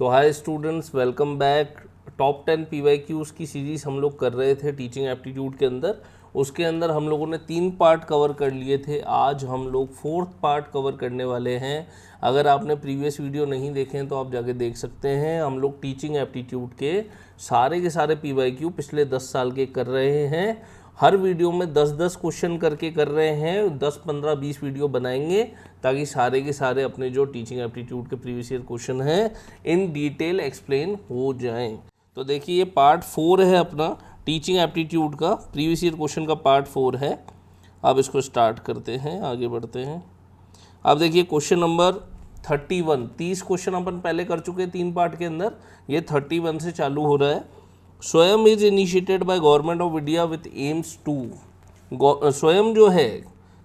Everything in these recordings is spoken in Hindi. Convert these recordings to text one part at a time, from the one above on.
तो hi students, welcome back. Top 10 PYQs की सीरीज़ हम लोग कर रहे थे टीचिंग एप्टीट्यूड के अंदर। उसके अंदर हम लोगों ने 3 पार्ट कवर कर लिए थे। आज हम लोग 4th पार्ट कवर करने वाले हैं। अगर आपने प्रीवियस वीडियो नहीं देखे हैं तो आप जाके देख सकते हैं। हम लोग टीचिंग एप्टीट्यूड के सारे PYQ पिछले 10 साल के कर रहे हैं। हर वीडियो में 10-10 क्वेश्चन करके कर रहे हैं। 10, 15, 20 वीडियो बनाएंगे ताकि सारे के सारे अपने जो टीचिंग एप्टीट्यूड के प्रीवियस ईयर क्वेश्चन हैं इन डिटेल एक्सप्लेन हो जाएं। तो देखिए ये पार्ट 4 है अपना टीचिंग एप्टीट्यूड का, प्रीवियस ईयर क्वेश्चन का पार्ट 4 है। अब इसको स्टार्ट करते हैं, आगे बढ़ते हैं। अब देखिए क्वेश्चन नंबर 31, 30 क्वेश्चन अपन पहले कर चुके हैं 3 पार्ट के अंदर। ये 31 से चालू हो रहा है। Swayam is initiated by government of India with aims to. Swayam जो है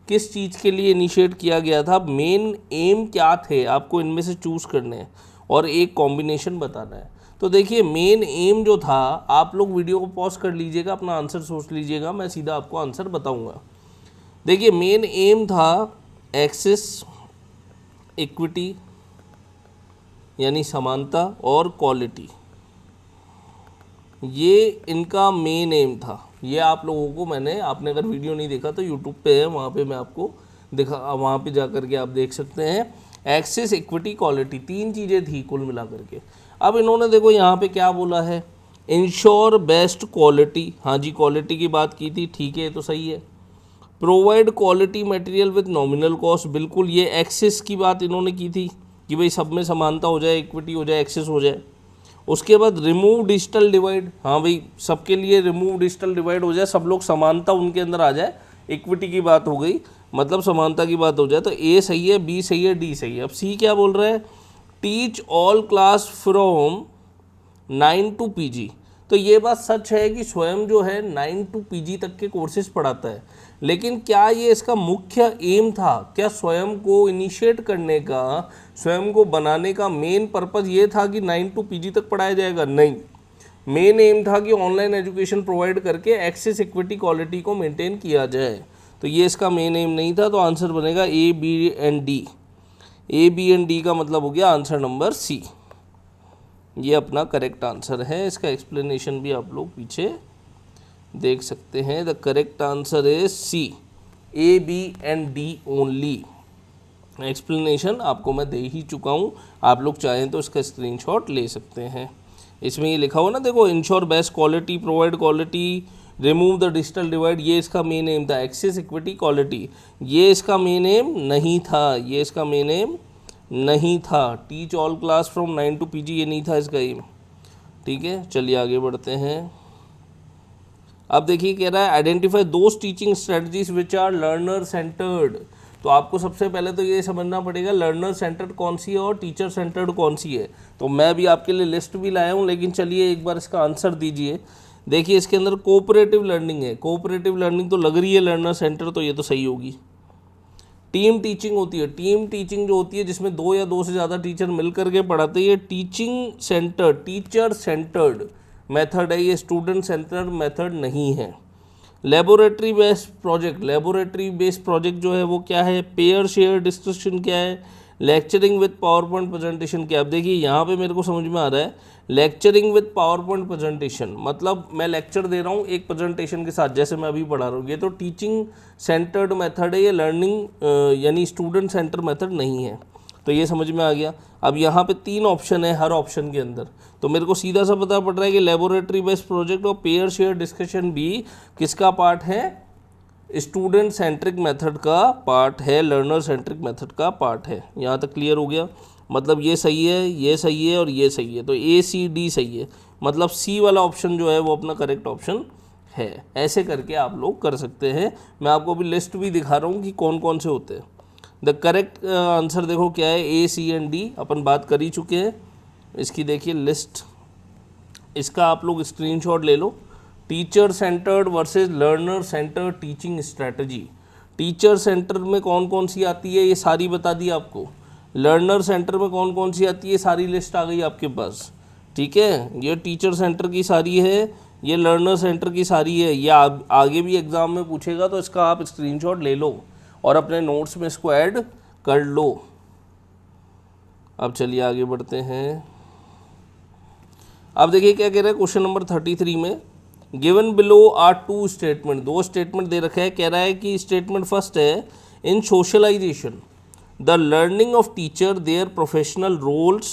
किस चीज़ के लिए इनिशिएट किया गया था, मेन एम क्या थे, आपको इनमें से चूज़ करने हैं और एक कॉम्बिनेशन बताना है। तो देखिए मेन एम जो था, आप लोग वीडियो को पॉज कर लीजिएगा, अपना आंसर सोच लीजिएगा, मैं सीधा आपको आंसर बताऊंगा। देखिए मेन एम था एक्सेस, इक्विटी यानी समानता और क्वालिटी, ये इनका मेन एम था। ये आप लोगों को आपने अगर वीडियो नहीं देखा तो यूट्यूब पे है, वहाँ पे मैं आपको वहाँ पे जा कर के आप देख सकते हैं। एक्सेस, इक्विटी, क्वालिटी, 3 चीज़ें थी कुल मिला करके। अब इन्होंने देखो यहाँ पे क्या बोला है, इंश्योर बेस्ट क्वालिटी। हाँ जी, क्वालिटी की बात की थी, ठीक है, ये तो सही है। Provide quality material with nominal cost, बिल्कुल ये एक्सेस की बात इन्होंने की थी कि भाई सब में समानता हो जाए, इक्विटी हो जाए, एक्सेस हो जाए। उसके बाद रिमूव डिजिटल डिवाइड, हाँ भाई सबके लिए रिमूव डिजिटल डिवाइड हो जाए, सब लोग समानता उनके अंदर आ जाए। इक्विटी की बात हो गई, मतलब समानता की बात हो जाए। तो ए सही है, बी सही है, डी सही है। अब सी क्या बोल रहा है, teach all class from 9 to PG। तो ये बात सच है कि स्वयं जो है 9 to PG तक के कोर्सेज पढ़ाता है, लेकिन क्या ये इसका मुख्य एम था? क्या स्वयं को इनिशिएट करने का, स्वयं को बनाने का मेन पर्पज़ ये था कि 9 to PG तक पढ़ाया जाएगा? नहीं, मेन एम था कि ऑनलाइन एजुकेशन प्रोवाइड करके एक्सेस, इक्विटी, क्वालिटी को मेंटेन किया जाए। तो ये इसका मेन एम नहीं था। तो आंसर बनेगा A, B and D. A, B and D का मतलब हो गया आंसर नंबर सी। ये अपना करेक्ट आंसर है। इसका एक्सप्लेनेशन भी आप लोग पीछे देख सकते हैं। The correct answer is C, A, B and D only. Explanation आपको मैं दे ही चुका हूँ, आप लोग चाहें तो इसका स्क्रीनशॉट ले सकते हैं। इसमें ये लिखा हुआ ना, देखो, ensure best quality, provide quality, remove the digital divide, ये इसका मेन एम था। एक्सेस, इक्विटी, क्वालिटी, ये इसका मेन एम नहीं था। ये इसका मेन एम नहीं था। Teach all class from 9 to PG, ये नहीं था इसका एम। ठीक है, चलिए आगे बढ़ते हैं। अब देखिए कह रहा है identify those teaching strategies which are learner centred. तो आपको सबसे पहले तो ये समझना पड़ेगा लर्नर सेंटर्ड कौन सी है और टीचर सेंटर्ड कौन सी है। तो मैं भी आपके लिए लिस्ट भी लाया हूँ, लेकिन चलिए एक बार इसका आंसर दीजिए। देखिए इसके अंदर कोऑपरेटिव लर्निंग है, कोऑपरेटिव लर्निंग तो लग रही है लर्नर सेंटर, तो ये तो सही होगी। टीम टीचिंग होती है, टीम टीचिंग जो होती है जिसमें 2 या 2 से ज़्यादा टीचर मिल करके पढ़ाते हैं, ये teaching centre, teacher centred method है, ये स्टूडेंट सेंटर्ड मेथड नहीं है। Laboratory based project, laboratory based project जो है वो क्या है, पेयर शेयर डिस्कशन क्या है, lecturing with power point presentation क्या है। अब देखिए यहाँ पे मेरे को समझ में आ रहा है, lecturing with power point presentation मतलब मैं लेक्चर दे रहा हूँ एक प्रेजेंटेशन के साथ, जैसे मैं अभी पढ़ा रहा हूँ। ये तो टीचिंग सेंटर्ड मेथड है, ये लर्निंग यानी स्टूडेंट सेंटर मेथड नहीं है। तो ये समझ में आ गया। अब यहाँ पे 3 ऑप्शन है हर ऑप्शन के अंदर, तो मेरे को सीधा सा पता पड़ रहा है कि लेबोरेटरी बेस्ड प्रोजेक्ट और पेयर शेयर डिस्कशन भी किसका पार्ट है, स्टूडेंट सेंट्रिक मेथड का पार्ट है, लर्नर सेंट्रिक मेथड का पार्ट है। यहाँ तक क्लियर हो गया। मतलब ये सही है, ये सही है और ये सही है। तो ए, सी, डी सही है, मतलब सी वाला ऑप्शन जो है वो अपना करेक्ट ऑप्शन है। ऐसे करके आप लोग कर सकते हैं। मैं आपको अभी लिस्ट भी दिखा रहा हूँ कि कौन कौन से होते हैं। द करेक्ट आंसर देखो क्या है, ए, सी एंड डी अपन बात कर ही चुके हैं। इसकी देखिए लिस्ट, इसका आप लोग स्क्रीनशॉट ले लो। Teacher centred versus learner centred teaching strategy. Teacher centre में कौन कौन सी आती है ये सारी बता दी आपको, लर्नर सेंटर में कौन कौन सी आती है सारी लिस्ट आ गई आपके पास। ठीक है, ये टीचर सेंटर की सारी है, ये लर्नर सेंटर की सारी है। ये आगे भी एग्ज़ाम में पूछेगा तो इसका आप स्क्रीनशॉट ले लो और अपने नोट्स में इसको ऐड कर लो। अब चलिए आगे बढ़ते हैं। अब देखिए क्या कह रहा है क्वेश्चन नंबर 33 में, given below are two statement, दो स्टेटमेंट दे रखे हैं। कह रहा है कि स्टेटमेंट फर्स्ट है, in socialisation the learning of teacher their professional roles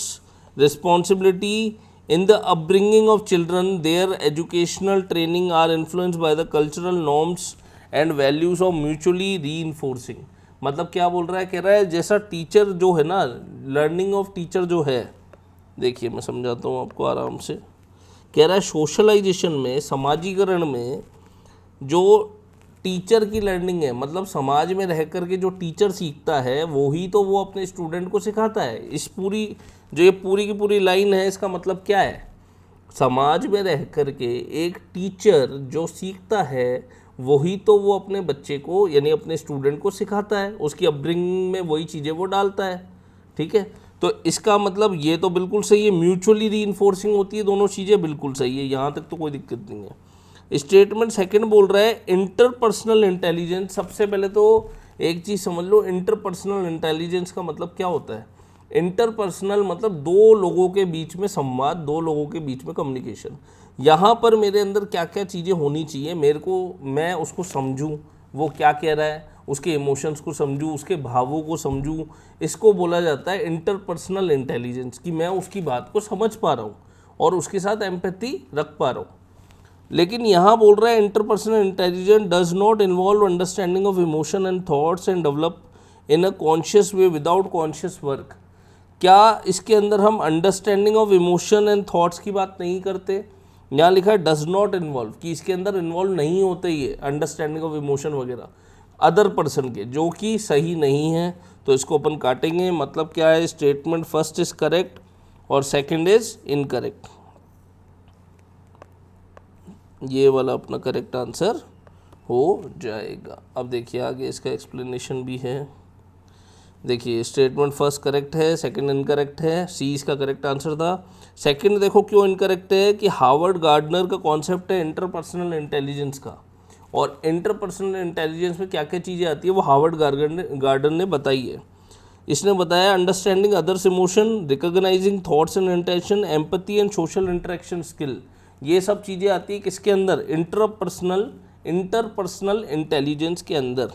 responsibility in the upbringing of children their educational training are influenced by the cultural norms and values of mutually री। मतलब क्या बोल रहा है, कह रहा है जैसा टीचर जो है ना, लर्निंग ऑफ टीचर जो है, देखिए मैं समझाता हूँ आपको आराम से। कह रहा है सोशलाइजेशन में, समाजीकरण में जो टीचर की लर्निंग है, मतलब समाज में रह कर के जो टीचर सीखता है वो ही तो वो अपने स्टूडेंट को सिखाता है। इस पूरी जो ये पूरी की पूरी लाइन है, इसका मतलब क्या है, समाज में रह कर के एक टीचर जो सीखता है वही तो वो अपने बच्चे को यानी अपने स्टूडेंट को सिखाता है, उसकी अपब्रिंगिंग में वही चीज़ें वो डालता है। ठीक है, तो इसका मतलब ये तो बिल्कुल सही है, म्यूचुअली रीइंफोर्सिंग होती है दोनों चीज़ें, बिल्कुल सही है, यहाँ तक तो कोई दिक्कत नहीं है। स्टेटमेंट सेकंड बोल रहा है इंटरपर्सनल इंटेलिजेंस। सबसे पहले तो एक चीज़ समझ लो, इंटरपर्सनल इंटेलिजेंस का मतलब क्या होता है। इंटरपर्सनल मतलब दो लोगों के बीच में संवाद, दो लोगों के बीच में कम्युनिकेशन। यहाँ पर मेरे अंदर क्या क्या चीज़ें होनी चाहिए, मेरे को, मैं उसको समझूँ वो क्या कह रहा है, उसके इमोशंस को समझूँ, उसके भावों को समझूँ, इसको बोला जाता है इंटरपर्सनल इंटेलिजेंस, कि मैं उसकी बात को समझ पा रहा हूँ और उसके साथ एम्पैथी रख पा रहा हूँ। लेकिन यहाँ बोल रहा है interpersonal intelligence does not involve understanding of emotion and thoughts and develop in a conscious way without conscious work. क्या इसके अंदर हम understanding of emotion and thoughts की बात नहीं करते? यहाँ लिखा है डज नॉट इन्वॉल्व, कि इसके अंदर इन्वॉल्व नहीं होते ये अंडरस्टैंडिंग ऑफ इमोशन वगैरह अदर पर्सन के, जो कि सही नहीं है। तो इसको अपन काटेंगे। मतलब क्या है, स्टेटमेंट फर्स्ट इज करेक्ट और सेकंड इज इनकरेक्ट। ये वाला अपना करेक्ट आंसर हो जाएगा। अब देखिए आगे इसका एक्सप्लेनेशन भी है। देखिए स्टेटमेंट फर्स्ट करेक्ट है, सेकंड इनकरेक्ट है, सी इसका करेक्ट आंसर था। सेकंड देखो क्यों इनकरेक्ट है, कि हार्वर्ड गार्डनर का कॉन्सेप्ट है इंटरपर्सनल इंटेलिजेंस का, और इंटरपर्सनल इंटेलिजेंस में क्या क्या चीज़ें आती है वो हार्वर्ड गार्डनर ने बताई है। इसने बताया understanding others emotion, recognising thoughts and intention, empathy and social interaction skill. ये सब चीज़ें आती है किसके अंदर, इंटरपर्सनल इंटेलिजेंस के अंदर।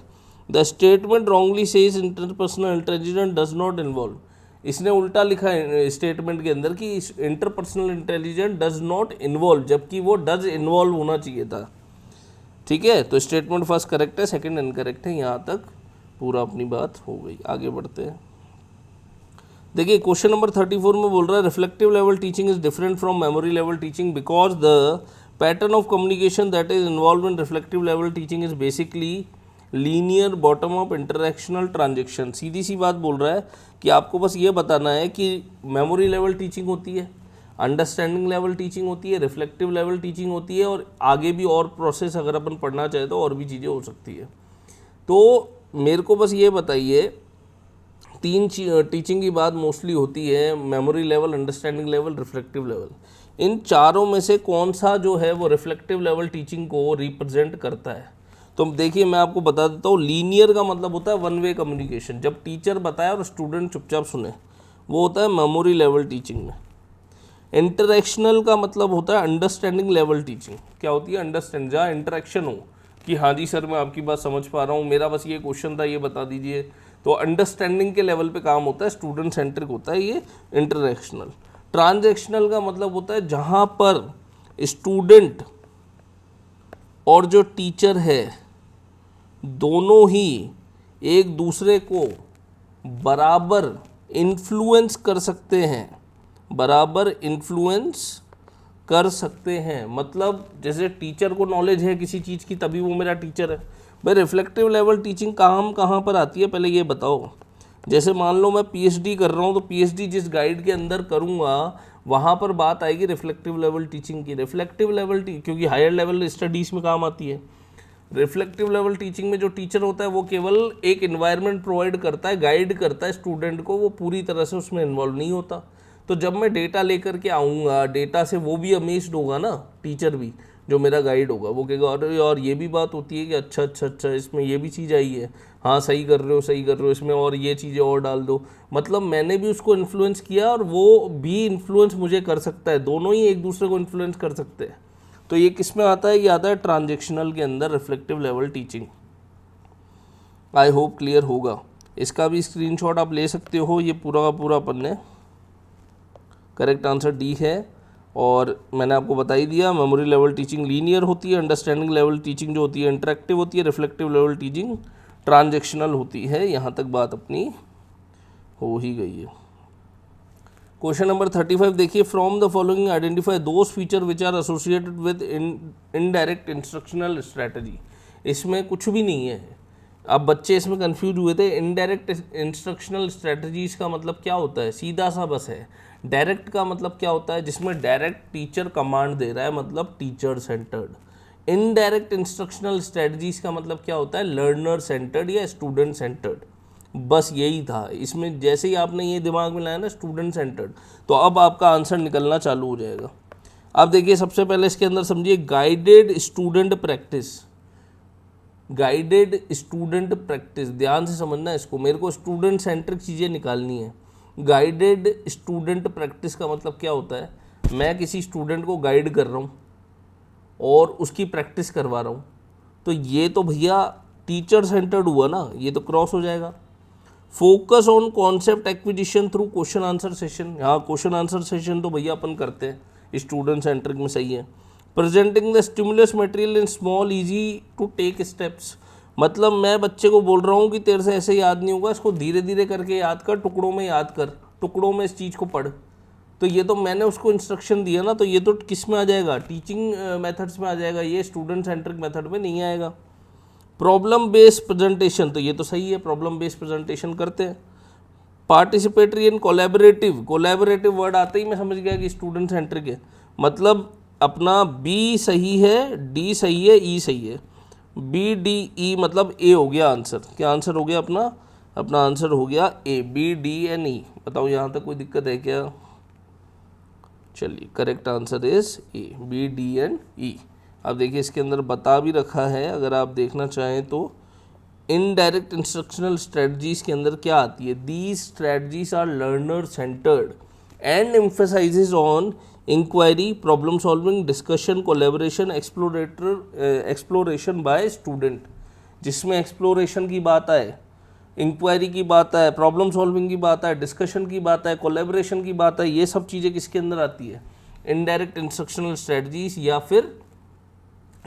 The statement wrongly says interpersonal intelligence does not involve. इसने उल्टा लिखा है स्टेटमेंट के अंदर कि interpersonal intelligence does not involve, जबकि वो डज इन्वॉल्व होना चाहिए था। ठीक है, तो स्टेटमेंट फर्स्ट करेक्ट है, सेकंड इनकरेक्ट है। यहाँ तक पूरा अपनी बात हो गई। आगे बढ़ते हैं। देखिए क्वेश्चन नंबर 34 में बोल रहा है reflective level teaching is different from memory level teaching because the pattern of communication that is involve in reflective level teaching is basically linear bottom up interactional transaction. सीधी सी बात बोल रहा है कि आपको बस ये बताना है कि मेमोरी लेवल टीचिंग होती है, अंडरस्टैंडिंग लेवल टीचिंग होती है, रिफ्लेक्टिव लेवल टीचिंग होती है, और आगे भी और प्रोसेस अगर अपन पढ़ना चाहे तो और भी चीज़ें हो सकती है। तो मेरे को बस ये बताइए, तीन टीचिंग की बात मोस्टली होती है, memory level, understanding level, reflective level. इन चारों में से कौन सा जो है वो रिफ्लेक्टिव लेवल टीचिंग को रिप्रेजेंट करता है? तो देखिए मैं आपको बता देता हूँ। लीनियर का मतलब होता है वन वे कम्युनिकेशन, जब टीचर बताए और स्टूडेंट चुपचाप सुने, वो होता है मेमोरी लेवल टीचिंग में। इंटरेक्शनल का मतलब होता है अंडरस्टैंडिंग लेवल टीचिंग। क्या होती है, अंडरस्टैंड, जहाँ इंटरेक्शन हो कि हाँ जी सर मैं आपकी बात समझ पा रहा हूँ, मेरा बस ये क्वेश्चन था, ये बता दीजिए। तो अंडरस्टैंडिंग के लेवल पे काम होता है, स्टूडेंट सेंट्रिक होता है ये इंटरेक्शनल। ट्रांजैक्शनल का मतलब होता है जहाँ पर स्टूडेंट और जो टीचर है दोनों ही एक दूसरे को बराबर इन्फ्लुएंस कर सकते हैं, बराबर इन्फ्लुएंस कर सकते हैं। मतलब जैसे टीचर को नॉलेज है किसी चीज़ की तभी वो मेरा टीचर है। भाई रिफ्लेक्टिव लेवल टीचिंग कहाँ पर आती है पहले ये बताओ। जैसे मान लो मैं पीएचडी कर रहा हूँ, तो पीएचडी जिस गाइड के अंदर करूँगा वहाँ पर बात आएगी रिफ्लेक्टिव लेवल टीचिंग की। रिफ्लेक्टिव लेवल क्योंकि हायर लेवल स्टडीज़ में काम आती है। रिफ्लेक्टिव लेवल टीचिंग में जो टीचर होता है वो केवल एक इन्वायरमेंट प्रोवाइड करता है, गाइड करता है स्टूडेंट को, वो पूरी तरह से उसमें इन्वॉल्व नहीं होता। तो जब मैं डेटा लेकर के आऊँगा, डेटा से वो भी अमेज्ड होगा ना टीचर भी, जो मेरा गाइड होगा वो कहेगा अरे यार ये भी बात होती है कि अच्छा अच्छा अच्छा इसमें ये भी चीज़ आई है, हाँ सही कर रहे हो सही कर रहे हो, इसमें और ये चीज़ें और डाल दो। मतलब मैंने भी उसको इन्फ्लुएंस किया और वो भी इन्फ्लुएंस मुझे कर सकता है, दोनों ही एक दूसरे को इन्फ्लुएंस कर सकते हैं। तो ये किस में आता है? ये आता है ट्रांजेक्शनल के अंदर, reflective level teaching. I hope clear होगा। इसका भी स्क्रीनशॉट आप ले सकते हो। ये पूरा का पूरा अपन ने करेक्ट आंसर डी है। और मैंने आपको बता ही दिया, मेमोरी लेवल टीचिंग लीनियर होती है, अंडरस्टैंडिंग लेवल टीचिंग जो होती है इंटरेक्टिव होती है, रिफ्लेक्टिव लेवल टीचिंग ट्रांजेक्शनल होती है। यहाँ तक बात अपनी हो ही गई है। क्वेश्चन नंबर 35 देखिए, from the following identify those feature which are associated with indirect instructional strategy. इसमें कुछ भी नहीं है। अब बच्चे इसमें कंफ्यूज हुए थे, इनडायरेक्ट इंस्ट्रक्शनल स्ट्रैटेजीज का मतलब क्या होता है? सीधा सा बस है। डायरेक्ट का मतलब क्या होता है? जिसमें डायरेक्ट टीचर कमांड दे रहा है, मतलब teacher centred. Indirect instructional strategies का मतलब क्या होता है? लर्नर सेंटर्ड या स्टूडेंट सेंटर्ड। बस यही था इसमें। जैसे ही आपने ये दिमाग में लाया ना स्टूडेंट सेंटर्ड, तो अब आपका आंसर निकलना चालू हो जाएगा। अब देखिए सबसे पहले इसके अंदर समझिए guided student practice. Guided student practice, ध्यान से समझना इसको, मेरे को स्टूडेंट सेंट्रिक चीज़ें निकालनी है। गाइडेड स्टूडेंट प्रैक्टिस का मतलब क्या होता है? मैं किसी स्टूडेंट को गाइड कर रहा हूँ और उसकी प्रैक्टिस करवा रहा हूँ, तो ये तो भैया टीचर सेंटर्ड हुआ ना, ये तो क्रॉस हो जाएगा। Focus on concept acquisition through question answer session, यहाँ क्वेश्चन आंसर सेशन तो भैया अपन करते हैं, स्टूडेंट सेंट्रिक में सही है। Presenting the stimulus material in small easy to take steps, मतलब मैं बच्चे को बोल रहा हूँ कि तेरे से ऐसे याद नहीं होगा, इसको धीरे धीरे करके याद कर, टुकड़ों में याद कर, टुकड़ों में इस चीज़ को पढ़। तो ये तो मैंने उसको इंस्ट्रक्शन दिया ना, तो ये तो किस में आ जाएगा? टीचिंग मेथड्स में आ जाएगा, ये स्टूडेंट सेंट्रिक मेथड में नहीं आएगा। प्रॉब्लम बेस्ड प्रेजेंटेशन, तो ये तो सही है, प्रॉब्लम बेस्ड प्रेजेंटेशन करते हैं। Participatory and collaborative, collaborative word आते ही मैं समझ गया कि स्टूडेंट सेंट्रिक है। मतलब अपना बी सही है, डी सही है, ई सही है, बी डी ई मतलब ए हो गया आंसर। क्या आंसर हो गया अपना? अपना आंसर हो गया A, B D and E. बताओ यहाँ तक कोई दिक्कत है क्या? चलिए correct answer is A, B D and E. अब देखिए इसके अंदर बता भी रखा है, अगर आप देखना चाहें तो इनडायरेक्ट इंस्ट्रक्शनल स्ट्रेटजीज के अंदर क्या आती है? These strategies are learner centred and emphasises on inquiry, problem solving, discussion, collaboration, exploration by student. जिसमें एक्सप्लोरेशन की बात आए, इंक्वायरी की बात आए, प्रॉब्लम सॉल्विंग की बात आए, डिस्कशन की बात आए, कोलैबोरेशन की बात आए, ये सब चीज़ें किसके अंदर आती है? इनडायरेक्ट इंस्ट्रक्शनल स्ट्रेटजीज या फिर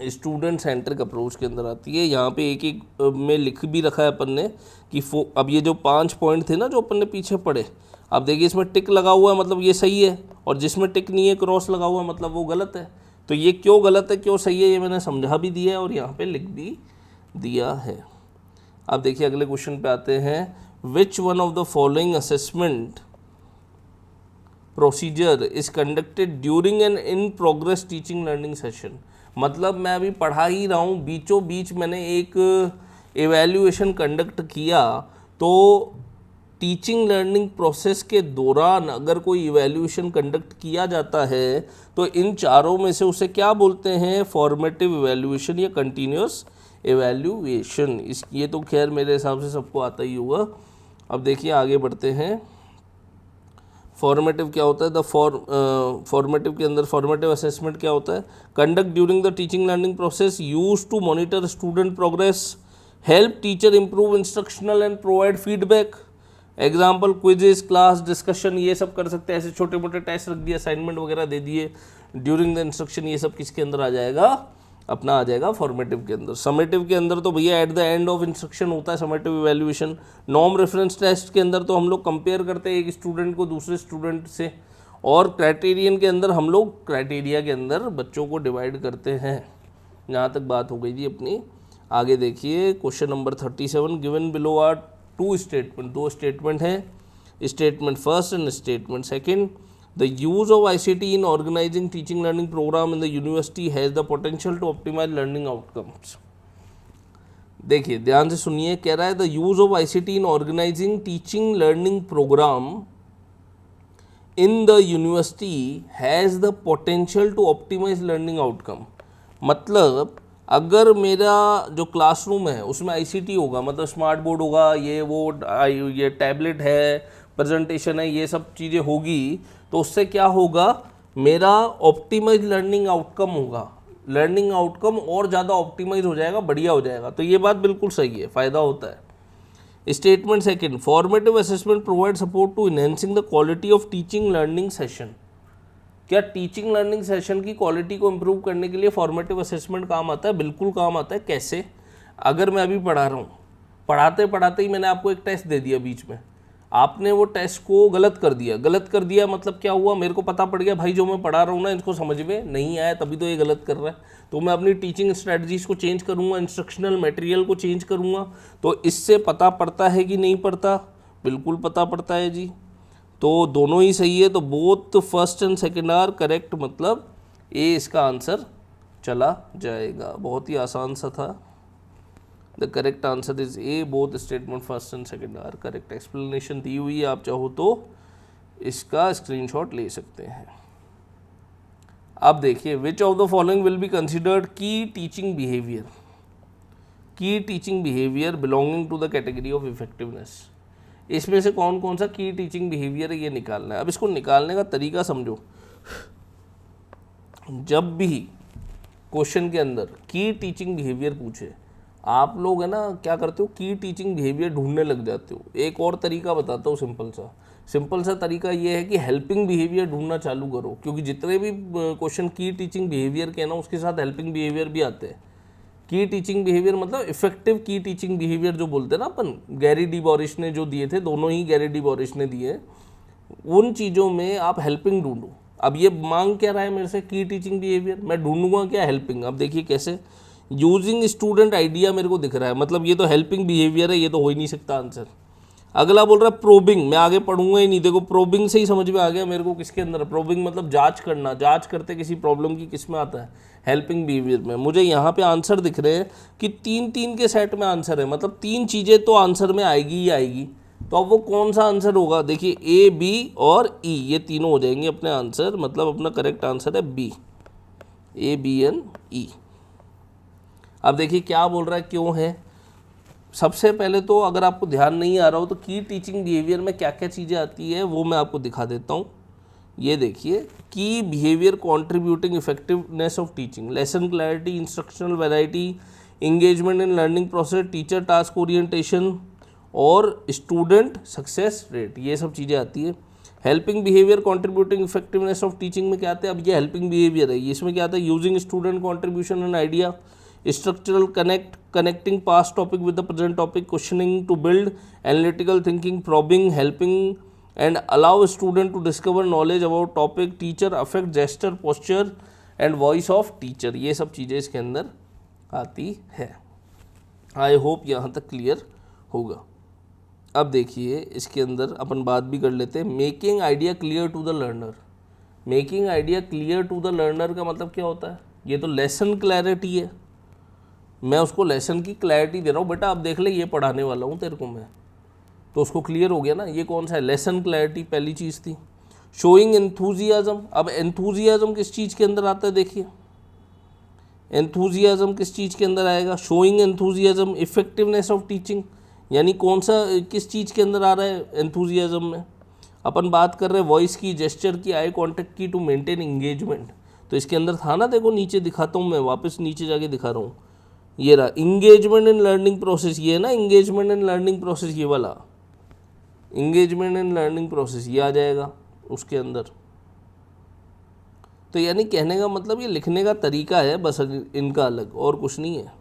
स्टूडेंट सेंट्रिक अप्रोच के अंदर आती है। यहाँ पे एक एक में लिख भी रखा है अपन ने कि अब ये जो 5 पॉइंट थे ना जो अपन ने पीछे पढ़े, अब देखिए इसमें टिक लगा हुआ है मतलब ये सही है, और जिसमें टिक नहीं है, क्रॉस लगा हुआ है, मतलब वो गलत है। तो ये क्यों गलत है क्यों सही है ये मैंने समझा भी दिया है और यहाँ पे लिख भी दिया है। अब देखिए अगले क्वेश्चन पे आते हैं। Which one of the following assessment procedure is conducted during an in progress teaching learning session. मतलब मैं अभी पढ़ा ही रहा हूँ, बीचों बीच मैंने एक एवेल्यूएशन कंडक्ट किया, तो टीचिंग लर्निंग प्रोसेस के दौरान अगर कोई इवैल्यूएशन कंडक्ट किया जाता है तो इन चारों में से उसे क्या बोलते हैं? फॉर्मेटिव इवैल्यूएशन या कंटिन्यूस इवैल्यूएशन। इस ये तो खैर मेरे हिसाब से सबको आता ही होगा। अब देखिए आगे बढ़ते हैं। फॉर्मेटिव क्या होता है? फॉर्मेटिव के अंदर फॉर्मेटिव असेसमेंट क्या होता है? Conduct during the teaching learning process, use to monitor student progress, help teacher improve instructional and provide feedback. Example quizzes, class discussion, ये सब कर सकते हैं। ऐसे छोटे मोटे टेस्ट रख दिए, असाइनमेंट वगैरह दे दिए ड्यूरिंग द इंस्ट्रक्शन, ये सब किसके अंदर आ जाएगा? अपना आ जाएगा फॉर्मेटिव के अंदर। समेटिव के अंदर तो भैया at the end of instruction होता है summative evaluation. Norm reference test के अंदर तो हम लोग कंपेयर करते हैं एक स्टूडेंट को दूसरे स्टूडेंट से, और क्राइटेरियन के अंदर हम लोग क्राइटेरिया के अंदर बच्चों को डिवाइड करते हैं। यहाँ तक बात हो गई थी अपनी। आगे देखिए question number 37, given below are 2 statement, 2 statement है, statement first and statement second. The use of ICT in organising teaching learning programme in the university has the potential to optimise learning outcomes. देखिए ध्यान से सुनिए, कह रहा है the use of ICT in organising teaching learning programme in the university has the potential to optimise learning outcome. मतलब अगर मेरा जो क्लासरूम है उसमें आईसीटी होगा, मतलब स्मार्ट बोर्ड होगा, ये वो ये टैबलेट है, प्रेजेंटेशन है, ये सब चीज़ें होगी, तो उससे क्या होगा, मेरा ऑप्टिमाइज लर्निंग आउटकम होगा, लर्निंग आउटकम और ज़्यादा ऑप्टिमाइज हो जाएगा, बढ़िया हो जाएगा। तो ये बात बिल्कुल सही है, फ़ायदा होता है। Statement second, formative assessment provide support to enhancing the quality of teaching learning session. क्या टीचिंग लर्निंग सेशन की क्वालिटी को इम्प्रूव करने के लिए फॉर्मेटिव असेसमेंट काम आता है? बिल्कुल काम आता है। कैसे? अगर मैं अभी पढ़ा रहा हूँ, पढ़ाते पढ़ाते ही मैंने आपको एक टेस्ट दे दिया बीच में, आपने वो टेस्ट को गलत कर दिया मतलब क्या हुआ, मेरे को पता पड़ गया भाई जो मैं पढ़ा रहा हूँ ना इनको समझ में नहीं आया, तभी तो ये गलत कर रहा है। तो मैं अपनी टीचिंग स्ट्रेटजीज को चेंज करूँगा, इंस्ट्रक्शनल मटेरियल को चेंज करूँगा। तो इससे पता पड़ता है कि नहीं पड़ता? बिल्कुल पता पड़ता है जी। तो दोनों ही सही है, तो both first and second are correct, मतलब ए इसका आंसर चला जाएगा। बहुत ही आसान सा था। The correct answer is A, both statement first and second are correct. Explanation दी हुई है, आप चाहो तो इसका स्क्रीनशॉट ले सकते हैं। अब देखिए, which of the following will be considered key teaching behaviour. Key teaching behaviour belonging to the category of effectiveness. इसमें से कौन कौन सा की टीचिंग बिहेवियर है ये निकालना है। अब इसको निकालने का तरीका समझो। जब भी क्वेश्चन के अंदर की टीचिंग बिहेवियर पूछे, आप लोग है ना क्या करते हो, की टीचिंग बिहेवियर ढूंढने लग जाते हो। एक और तरीका बताता हूँ, सिंपल सा तरीका ये है कि हेल्पिंग बिहेवियर ढूंढना चालू करो, क्योंकि जितने भी क्वेश्चन की टीचिंग बिहेवियर के ना उसके साथ हेल्पिंग बिहेवियर भी आते हैं। की टीचिंग बिहेवियर मतलब इफेक्टिव की टीचिंग बिहेवियर जो बोलते हैं ना अपन, गैरी डी बॉरिश ने जो दिए थे, दोनों ही गैरी डी बॉरिश ने दिए, उन चीज़ों में आप हेल्पिंग ढूंढो। अब ये मांग क्या रहा है मेरे से, की टीचिंग बिहेवियर, मैं ढूंढूंगा क्या, हेल्पिंग। अब देखिए कैसे, यूजिंग स्टूडेंट आइडिया मेरे को दिख रहा है, मतलब ये तो हेल्पिंग बिहेवियर है, ये तो हो ही नहीं सकता आंसर। अगला बोल रहा है प्रोबिंग, मैं आगे पढ़ूंगा ही नहीं। देखो प्रोबिंग से ही समझ में आ गया मेरे को किसके अंदर, प्रोबिंग मतलब जांच करना, जांच करते किसी प्रॉब्लम की, किस में आता है, हेल्पिंग बिहेवियर में। मुझे यहाँ पे आंसर दिख रहे हैं कि 3-3 के सेट में आंसर है, मतलब 3 चीज़ें तो आंसर में आएगी ही आएगी। तो अब वो कौन सा आंसर होगा, देखिए ए, बी और ई, ये तीनों हो जाएंगे अपने आंसर, मतलब अपना करेक्ट आंसर है बी, ए, बी एंड ई। अब देखिए क्या बोल रहा है, क्यों है। सबसे पहले तो अगर आपको ध्यान नहीं आ रहा हो तो की टीचिंग बिहेवियर में क्या क्या चीज़ें आती है वो मैं आपको दिखा देता हूँ। ये देखिए, की behaviour contributing effectiveness of teaching, lesson clarity, instructional variety, engagement in learning process, teacher task orientation और स्टूडेंट सक्सेस रेट, ये सब चीज़ें आती है। Helping behaviour contributing effectiveness of teaching में क्या आता है, अब ये हेल्पिंग बिहेवियर है, इसमें क्या आता है, using student contribution and idea, structural connecting past topic with the present topic, questioning to build analytical thinking, probing, helping and allow student to discover knowledge about topic, teacher affect, gesture, posture and voice of teacher, ये सब चीज़ें इसके अंदर आती है। आई होप यहाँ तक क्लियर होगा। अब देखिए इसके अंदर अपन बात भी कर लेते हैं, making idea clear to the learner. Making idea clear to the learner का मतलब क्या होता है, ये तो लेसन क्लैरिटी है, मैं उसको लेसन की क्लैरिटी दे रहा हूँ, बेटा अब देख ले ये पढ़ाने वाला हूँ तेरे को मैं, तो उसको क्लियर हो गया ना। ये कौन सा है, लेसन क्लैरिटी पहली चीज़ थी। शोइंग एंथुजियाज्म, अब एंथुजियाज्म किस चीज़ के अंदर आता है, देखिए एंथुजियाज्म किस चीज़ के अंदर आएगा, showing enthusiasm, effectiveness of teaching, यानी कौन सा किस चीज़ के अंदर आ रहा है एंथुजियाज्म में। अपन बात कर रहे हैं वॉइस की, जेस्चर की, आई कॉन्टेक्ट की, टू मेंटेन इंगेजमेंट, तो इसके अंदर था ना, देखो नीचे दिखाता हूँ मैं, वापस नीचे जाके दिखा रहा हूँ, ये रहा इंगेजमेंट इन लर्निंग प्रोसेस, ये है ना इंगेजमेंट इन लर्निंग प्रोसेस, ये वाला इंगेजमेंट इन लर्निंग प्रोसेस ये आ जाएगा उसके अंदर। तो यानी कहने का मतलब ये लिखने का तरीका है बस इनका अलग, और कुछ नहीं है।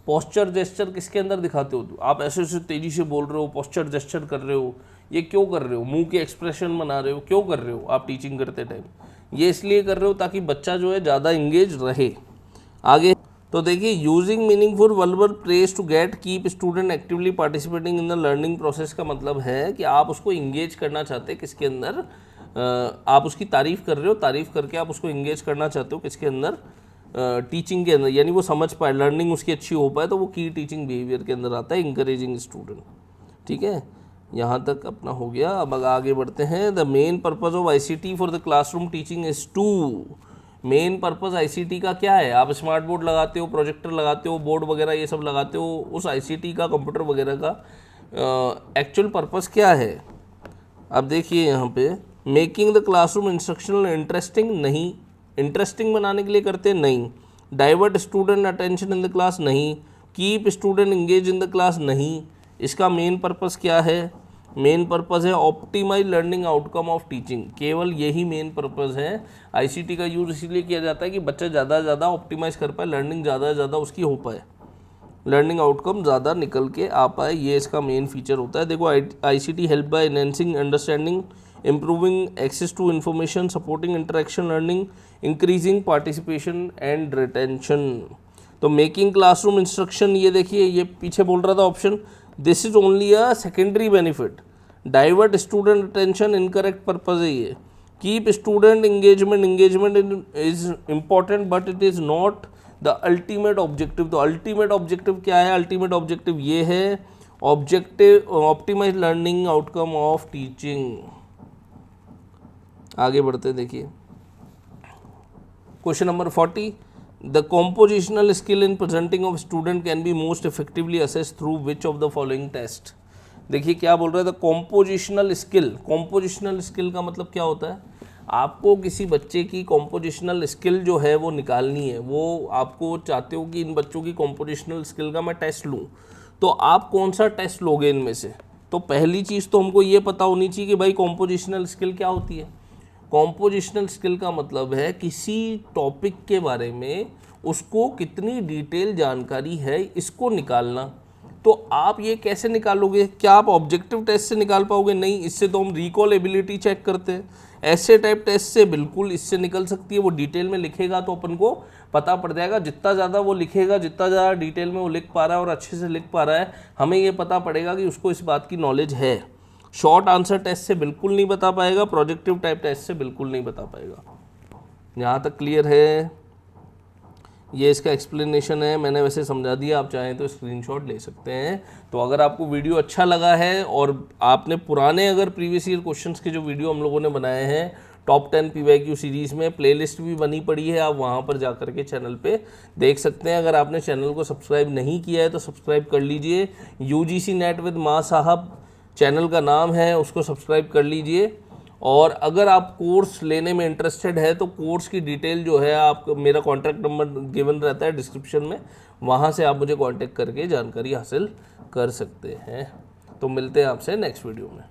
पोस्चर जेस्चर किसके अंदर दिखाते हो, आप ऐसे ऐसे तेज़ी से बोल रहे हो, पोस्चर जेस्चर कर रहे हो, ये क्यों कर रहे हो, मुंह के एक्सप्रेशन बना रहे हो, क्यों कर रहे हो आप टीचिंग करते टाइम, ये इसलिए कर रहे हो ताकि बच्चा जो है ज़्यादा इंगेज रहे। आगे तो देखिए, using meaningful verbal praise to get keep student actively participating in the learning process का मतलब है कि आप उसको इंगेज करना चाहते हैं किसके अंदर, आप उसकी तारीफ़ कर रहे हो, तारीफ़ करके आप उसको इंगेज करना चाहते हो किसके अंदर, टीचिंग के अंदर, यानी वो समझ पाए, लर्निंग उसकी अच्छी हो पाए, तो वो की टीचिंग बिहेवियर के अंदर आता है, इंकरेजिंग स्टूडेंट। ठीक है, यहाँ तक अपना हो गया। अब आगे बढ़ते हैं। The main purpose of ICT for the classroom teaching is to main purpose ICT का क्या है? आप स्मार्ट बोर्ड लगाते हो, प्रोजेक्टर लगाते हो, बोर्ड वगैरह ये सब लगाते हो, उस आईसीटी का, कंप्यूटर वगैरह का एक्चुअल पर्पस क्या है? अब देखिए यहाँ पे, making the classroom instructional interesting, नहीं। इंटरेस्टिंग बनाने के लिए करते, नहीं। Divert student attention in the class, नहीं। Keep student engage in the class, नहीं। इसका मेन पर्पस क्या है? मेन पर्पस है optimise learning outcome of teaching, केवल यही मेन पर्पस है। आईसीटी का यूज़ इसीलिए किया जाता है कि बच्चा ज़्यादा से ज़्यादा ऑप्टिमाइज कर पाए, लर्निंग ज़्यादा से ज़्यादा उसकी हो पाए, लर्निंग आउटकम ज़्यादा निकल के आ पाए, ये इसका मेन फीचर होता है। देखो, ICT help by enhancing understanding, improving access to information, supporting interaction learning, increasing participation and retention. तो मेकिंग क्लासरूम इंस्ट्रक्शन, ये देखिए, ये पीछे बोल रहा था option, this is only a secondary benefit. Divert student attention, incorrect purpose है ये। Keep student engagement, engagement is important but it is not the ultimate objective. तो अल्टीमेट ऑब्जेक्टिव क्या है? अल्टीमेट ऑब्जेक्टिव ये है, objective optimize learning outcome of teaching. आगे बढ़ते देखिए, question number 40, the compositional skill in presenting of student can be most effectively assess through which of the following test. देखिए क्या बोल रहा है, the compositional skill. Compositional skill का मतलब क्या होता है? आपको किसी बच्चे की कॉम्पोजिशनल स्किल जो है वो निकालनी है, वो आपको चाहते हो कि इन बच्चों की कॉम्पोजिशनल स्किल का मैं टेस्ट लूँ, तो आप कौन सा टेस्ट लोगे इनमें से? तो पहली चीज़ तो हमको ये पता होनी चाहिए कि भाई कॉम्पोजिशनल स्किल क्या होती है। कॉम्पोजिशनल स्किल का मतलब है किसी टॉपिक के बारे में उसको कितनी डिटेल जानकारी है, इसको निकालना। तो आप ये कैसे निकालोगे? क्या आप ऑब्जेक्टिव टेस्ट से निकाल पाओगे? नहीं, इससे तो हम रिकॉल एबिलिटी चेक करते हैं। ऐसे टाइप टेस्ट से बिल्कुल इससे निकल सकती है। वो डिटेल में लिखेगा तो अपन को पता पड़ जाएगा, जितना ज़्यादा वो लिखेगा, जितना ज़्यादा डिटेल में वो लिख पा रहा है और अच्छे से लिख पा रहा है, हमें ये पता पड़ेगा कि उसको इस बात की नॉलेज है। शॉर्ट आंसर टेस्ट से बिल्कुल नहीं बता पाएगा, प्रोजेक्टिव टाइप टेस्ट से बिल्कुल नहीं बता पाएगा। यहाँ तक क्लियर है? ये इसका एक्सप्लेनेशन है, मैंने वैसे समझा दिया, आप चाहें तो स्क्रीनशॉट ले सकते हैं। तो अगर आपको वीडियो अच्छा लगा है और आपने पुराने अगर प्रीवियस ईयर क्वेश्चंस के जो वीडियो हम लोगों ने बनाए हैं टॉप 10 पीवाईक्यू सीरीज़ में, प्लेलिस्ट भी बनी पड़ी है, आप वहाँ पर जा कर के चैनल पे देख सकते हैं। अगर आपने चैनल को सब्सक्राइब नहीं किया है तो सब्सक्राइब कर लीजिए। यूजीसी नेट विद माँ साहब चैनल का नाम है, उसको सब्सक्राइब कर लीजिए। और अगर आप कोर्स लेने में इंटरेस्टेड है तो कोर्स की डिटेल जो है, आप, मेरा कॉन्टैक्ट नंबर गिवन रहता है डिस्क्रिप्शन में, वहाँ से आप मुझे कॉन्टैक्ट करके जानकारी हासिल कर सकते हैं। तो मिलते हैं आपसे नेक्स्ट वीडियो में।